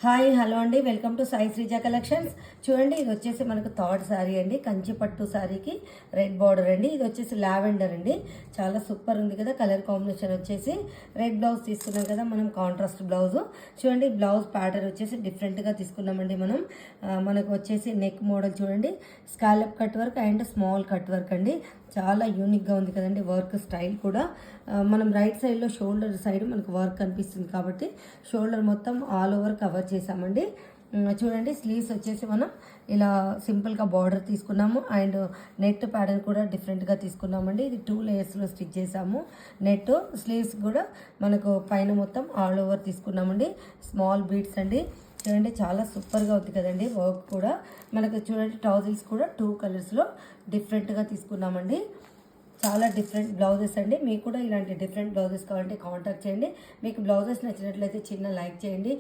Hi hello అండి, welcome to Sai Sreeja collections. చూడండి, ఇది వచ్చేసి మనకు థర్డ్ శారీ అండి. కంచి పట్టు శారీకి రెడ్ బార్డర్ అండి. ఇది వచ్చేసి లావెండర్ అండి. చాలా సూపర్ ఉంది కదా. కలర్ కాంబినేషన్ వచ్చేసి రెడ్ బ్లౌజ్ తీసుకున్నాం కదా మనం, కాంట్రాస్ట్ బ్లౌజ్. చూడండి, బ్లౌజ్ ప్యాటర్న్ వచ్చేసి డిఫరెంట్గా తీసుకున్నామండి మనం. మనకు వచ్చేసి నెక్ మోడల్ చూడండి, scallop cut work and small cut work అండి. చాలా యూనిక్గా ఉంది కదండి. వర్క్ స్టైల్ కూడా మనం రైట్ సైడ్లో షోల్డర్ సైడ్ మనకు వర్క్ కనిపిస్తుంది కాబట్టి షోల్డర్ మొత్తం ఆల్ ఓవర్ కవర్ చేసామండి. చూడండి, స్లీవ్స్ వచ్చేసి మనం ఇలా సింపుల్గా బార్డర్ తీసుకున్నాము అండ్ నెట్ ప్యాటర్న్ కూడా డిఫరెంట్గా తీసుకున్నామండి. ఇది 2 లేయర్స్లో స్టిచ్ చేసాము. నెట్ స్లీవ్స్ కూడా మనకు పైన మొత్తం ఆల్ ఓవర్ తీసుకున్నామండి. స్మాల్ బీడ్స్ అండి. చూడండి, చాలా సూపర్గా ఉంది కదండి. వర్క్ కూడా మనకు చూడండి, ట్రౌజర్స్ కూడా 2 కలర్స్లో డిఫరెంట్గా తీసుకున్నామండి. చాలా డిఫరెంట్ బ్లౌజెస్ అండి. మీకు కూడా ఇలాంటి డిఫరెంట్ బ్లౌజెస్ కావాలంటే కాంటాక్ట్ చేయండి. మీకు బ్లౌజెస్ నచ్చినట్లయితే చిన్న లైక్ చేయండి.